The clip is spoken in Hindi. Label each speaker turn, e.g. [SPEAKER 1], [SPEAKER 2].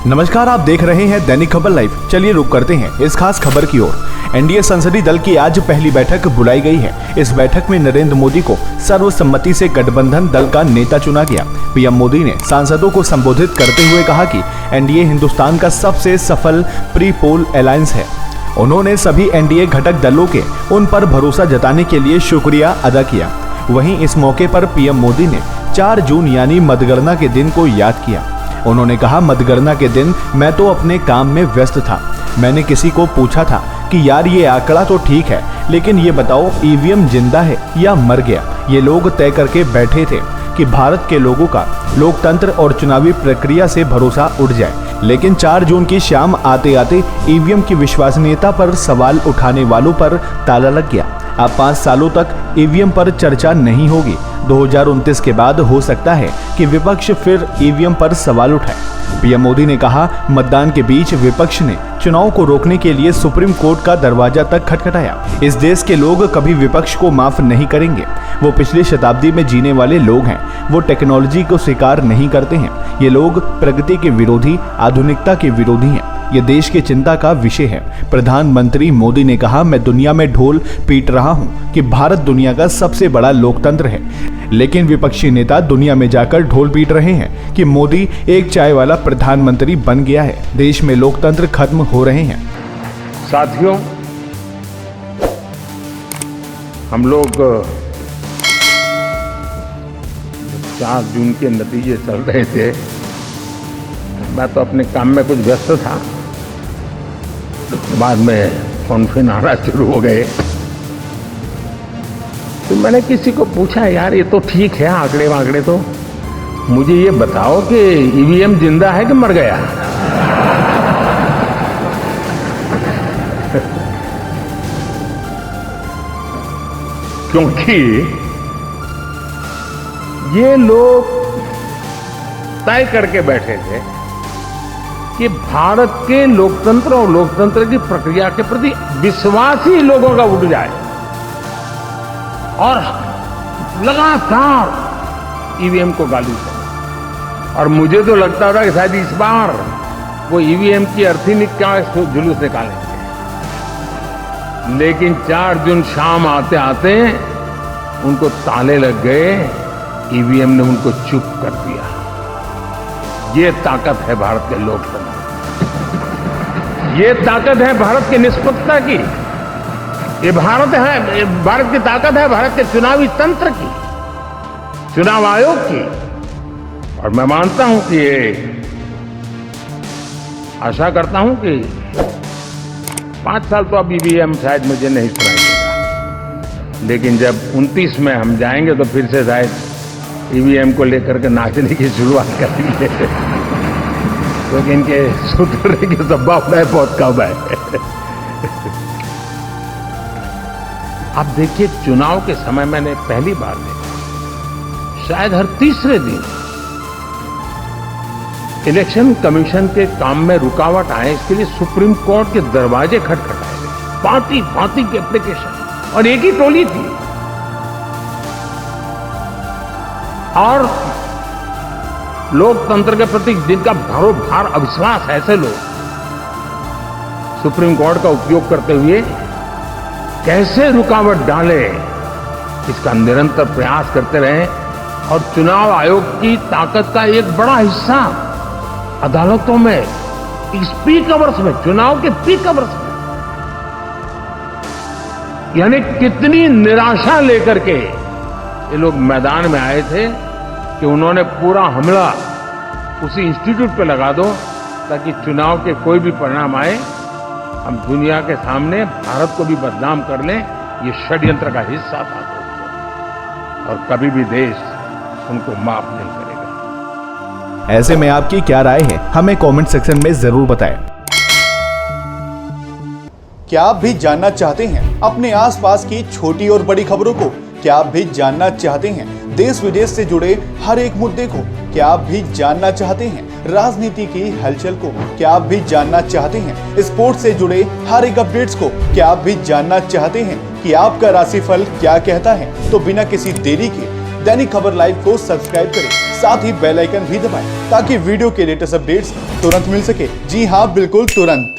[SPEAKER 1] नमस्कार, आप देख रहे हैं दैनिक खबर लाइव। चलिए रुक करते हैं इस खास खबर की ओर। एनडीए संसदीय दल की आज पहली बैठक बुलाई गई है। इस बैठक में नरेंद्र मोदी को सर्वसम्मति से गठबंधन दल का नेता चुना गया। पीएम मोदी ने सांसदों को संबोधित करते हुए कहा कि एनडीए हिंदुस्तान का सबसे सफल प्री पोल अलायंस है। उन्होंने सभी एनडीए घटक दलों के उन पर भरोसा जताने के लिए शुक्रिया अदा किया। वहीं इस मौके पर पीएम मोदी ने 4 जून यानी मतगणना के दिन को याद किया। उन्होंने कहा, मतगणना के दिन मैं तो अपने काम में व्यस्त था। मैंने किसी को पूछा था कि यार ये आंकड़ा तो ठीक है, लेकिन ये बताओ ईवीएम जिंदा है या मर गया। ये लोग तय करके बैठे थे कि भारत के लोगों का लोकतंत्र और चुनावी प्रक्रिया से भरोसा उठ जाए, लेकिन 4 जून की शाम आते आते ईवीएम की विश्वसनीयता पर सवाल उठाने वालों पर ताला लग गया। अब 5 सालों तक ईवीएम पर चर्चा नहीं होगी। 2029 के बाद हो सकता है कि विपक्ष फिर ईवीएम पर सवाल उठाए। पीएम मोदी ने कहा, मतदान के बीच विपक्ष ने चुनाव को रोकने के लिए सुप्रीम कोर्ट का दरवाजा तक खटखटाया। इस देश के लोग कभी विपक्ष को माफ नहीं करेंगे। वो पिछली शताब्दी में जीने वाले लोग हैं। वो टेक्नोलॉजी को स्वीकार नहीं करते हैं। ये लोग प्रगति के विरोधी, आधुनिकता के विरोधी हैं। ये देश की चिंता का विषय है। प्रधानमंत्री मोदी ने कहा, मैं दुनिया में ढोल पीट रहा हूँ कि भारत दुनिया का सबसे बड़ा लोकतंत्र है, लेकिन विपक्षी नेता दुनिया में जाकर ढोल पीट रहे हैं कि मोदी एक चाय वाला प्रधानमंत्री बन गया है। देश में लोकतंत्र खत्म हो रहे हैं।
[SPEAKER 2] साथियों, हम लोग 4 जून के नतीजे चल रहे थे। मैं तो अपने काम में कुछ व्यस्त था। बाद में फोन आना शुरू हो गए, तो मैंने किसी को पूछा, यार ये तो ठीक है आंकड़े वांकड़े, तो मुझे ये बताओ कि ईवीएम जिंदा है कि मर गया। क्योंकि ये लोग तय करके बैठे थे कि भारत के लोकतंत्र और लोकतंत्र की प्रक्रिया के प्रति विश्वास ही लोगों का उठ जाए, और लगातार ईवीएम को गाली दे। और मुझे तो लगता था कि शायद इस बार वो ईवीएम की अर्थी निकाल जुलूस निकालेंगे, लेकिन 4 जून शाम आते आते उनको ताले लग गए। ईवीएम ने उनको चुप कर दिया। ये ताकत है भारत के लोकतंत्र, ये ताकत है भारत की निष्पक्षता की, ये भारत की ताकत है भारत के चुनावी तंत्र की, चुनाव आयोग की। और मैं मानता हूं कि ये आशा करता हूं कि 5 साल तो अब ईवीएम शायद मुझे नहीं सुनाई देगा, लेकिन जब 29 में हम जाएंगे तो फिर से शायद ईवीएम को लेकर के नाचने की शुरुआत करेंगे, क्योंकि इनके सुधरने की संभावना बहुत कम है। अब देखिए, चुनाव के समय मैंने पहली बार देखा, शायद हर तीसरे दिन इलेक्शन कमीशन के काम में रुकावट आए, इसके लिए सुप्रीम कोर्ट के दरवाजे खटखटाए गए। भांति भांति की एप्लीकेशन, और एक ही टोली थी। और लोकतंत्र के प्रति जिनका भरोभार अविश्वास, ऐसे लोग सुप्रीम कोर्ट का उपयोग करते हुए कैसे रुकावट डाले, इसका निरंतर प्रयास करते रहे। और चुनाव आयोग की ताकत का एक बड़ा हिस्सा अदालतों में, इस पीक आवर्स में, चुनाव के पीक आवर्स में, यानी कितनी निराशा लेकर के ये लोग मैदान में आए थे कि उन्होंने पूरा हमला उसी इंस्टीट्यूट पे लगा दो, ताकि चुनाव के कोई भी परिणाम आए, हम दुनिया के सामने भारत को भी बदनाम कर लें। ये षड्यंत्र का हिस्सा था दोस्तों, और कभी भी देश उनको माफ नहीं करेगा।
[SPEAKER 1] ऐसे में आपकी क्या राय है, हमें कमेंट सेक्शन में जरूर बताएं।
[SPEAKER 3] क्या आप भी जानना चाहते हैं अपने आसपास की छोटी और बड़ी खबरों को? क्या आप भी जानना चाहते हैं देश विदेश से जुड़े हर एक मुद्दे को? क्या आप भी जानना चाहते हैं राजनीति की हलचल को? क्या आप भी जानना चाहते हैं स्पोर्ट्स से जुड़े हर एक अपडेट्स को? क्या आप भी जानना चाहते हैं कि आपका राशिफल क्या कहता है? तो बिना किसी देरी के दैनिक खबर लाइव को सब्सक्राइब करें, साथ ही बेल आइकन भी दबाएं ताकि वीडियो के लेटेस्ट अपडेट्स तुरंत मिल सके। जी हां, बिल्कुल तुरंत।